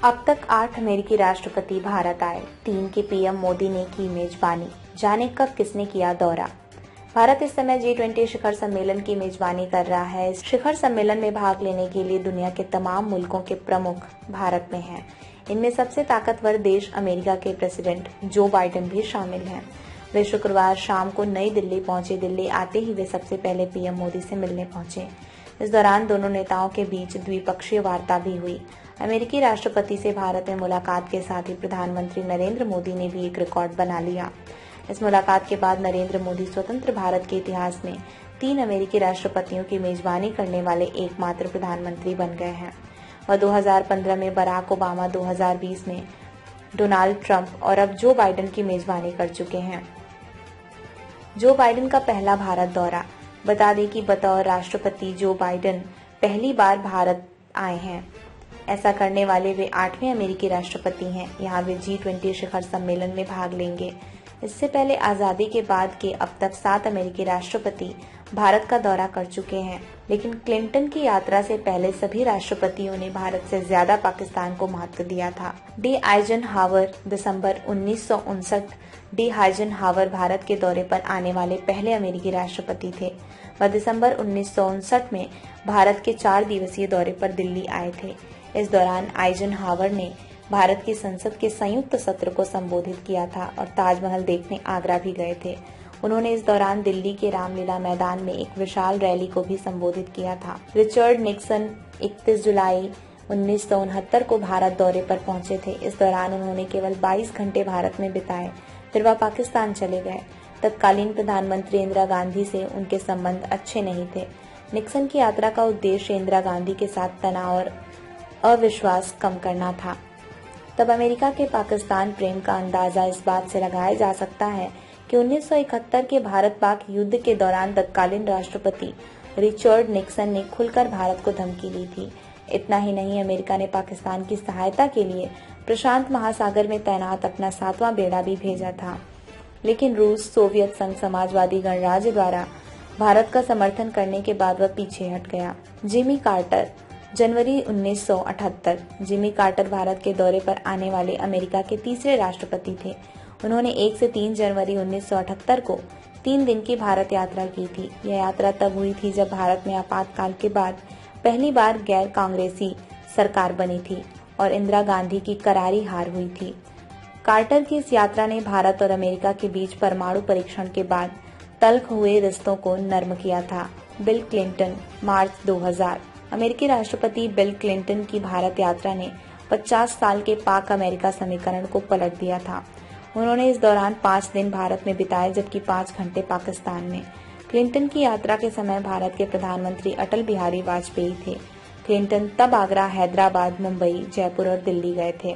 अब तक 8 अमेरिकी राष्ट्रपति भारत आए, 3 के पीएम मोदी ने की मेजबानी। जाने कब किसने किया दौरा। भारत इस समय G20 शिखर सम्मेलन की मेजबानी कर रहा है। इस शिखर सम्मेलन में भाग लेने के लिए दुनिया के तमाम मुल्कों के प्रमुख भारत में हैं। इनमें सबसे ताकतवर देश अमेरिका के प्रेसिडेंट जो बाइडेन भी शामिल हैं। वे शुक्रवार शाम को नई दिल्ली पहुंचे। दिल्ली आते ही वे सबसे पहले पीएम मोदी से मिलने पहुंचे। इस दौरान दोनों नेताओं के बीच द्विपक्षीय वार्ता भी हुई। अमेरिकी राष्ट्रपति से भारत में मुलाकात के साथ ही प्रधानमंत्री नरेंद्र मोदी ने भी एक रिकॉर्ड बना लिया। इस मुलाकात के बाद नरेंद्र मोदी स्वतंत्र भारत के इतिहास में 3 अमेरिकी राष्ट्रपतियों की मेजबानी करने वाले एकमात्र प्रधानमंत्री बन गए हैं। वह 2015 में बराक ओबामा, 2020 में डोनाल्ड ट्रंप और अब जो बाइडेन की मेजबानी कर चुके हैं। जो बाइडेन का पहला भारत दौरा। बता दें कि बतौर राष्ट्रपति जो बाइडेन पहली बार भारत आए हैं। ऐसा करने वाले वे 8वें अमेरिकी राष्ट्रपति हैं। यहाँ वे G20 शिखर सम्मेलन में भाग लेंगे। इससे पहले आजादी के बाद के अब तक 7 अमेरिकी राष्ट्रपति भारत का दौरा कर चुके हैं, लेकिन क्लिंटन की यात्रा से पहले सभी राष्ट्रपतियों ने भारत से ज्यादा पाकिस्तान को महत्व दिया था। डी आइजनहावर दिसंबर 1959। डी आइजनहावर भारत के दौरे पर आने वाले पहले अमेरिकी राष्ट्रपति थे। वह दिसंबर 1959 में भारत के 4 दिवसीय दौरे पर दिल्ली आए थे। इस दौरान आइजनहावर ने भारत की संसद के संयुक्त सत्र को संबोधित किया था और ताजमहल देखने आगरा भी गए थे। उन्होंने इस दौरान दिल्ली के रामलीला मैदान में एक विशाल रैली को भी संबोधित किया था। रिचर्ड निक्सन 31 जुलाई 1969 को भारत दौरे पर पहुंचे थे। इस दौरान उन्होंने केवल 22 घंटे भारत में बिताए, फिर वह पाकिस्तान चले गए। तत्कालीन प्रधानमंत्री इंदिरा गांधी से उनके संबंध अच्छे नहीं थे। निक्सन की यात्रा का उद्देश्य इंदिरा गांधी के साथ तनाव और अविश्वास कम करना था। तब अमेरिका के पाकिस्तान प्रेम का अंदाजा इस बात से लगाया जा सकता है कि 1971 के भारत पाक युद्ध के दौरान तत्कालीन राष्ट्रपति रिचर्ड निक्सन ने खुलकर भारत को धमकी दी थी। इतना ही नहीं, अमेरिका ने पाकिस्तान की सहायता के लिए प्रशांत महासागर में तैनात अपना 7वां बेड़ा भी भेजा था, लेकिन रूस, सोवियत संघ, समाजवादी गणराज्य द्वारा भारत का समर्थन करने के बाद वह पीछे हट गया। जिमी कार्टर जनवरी 1978। जिमी कार्टर भारत के दौरे पर आने वाले अमेरिका के तीसरे राष्ट्रपति थे। उन्होंने 1 से 3 जनवरी 1978 को 3 दिन की भारत यात्रा की थी। यह यात्रा तब हुई थी जब भारत में आपातकाल के बाद पहली बार गैर कांग्रेसी सरकार बनी थी और इंदिरा गांधी की करारी हार हुई थी। कार्टर की इस यात्रा ने भारत और अमेरिका के बीच परमाणु परीक्षण के बाद तल्ख हुए रिश्तों को नर्म किया था। बिल क्लिंटन मार्च 2000। अमेरिकी राष्ट्रपति बिल क्लिंटन की भारत यात्रा ने 50 साल के पाक अमेरिका समीकरण को पलट दिया था। उन्होंने इस दौरान 5 दिन भारत में बिताए, जबकि 5 घंटे पाकिस्तान में। क्लिंटन की यात्रा के समय भारत के प्रधानमंत्री अटल बिहारी वाजपेयी थे। क्लिंटन तब आगरा, हैदराबाद, मुंबई, जयपुर और दिल्ली गए थे।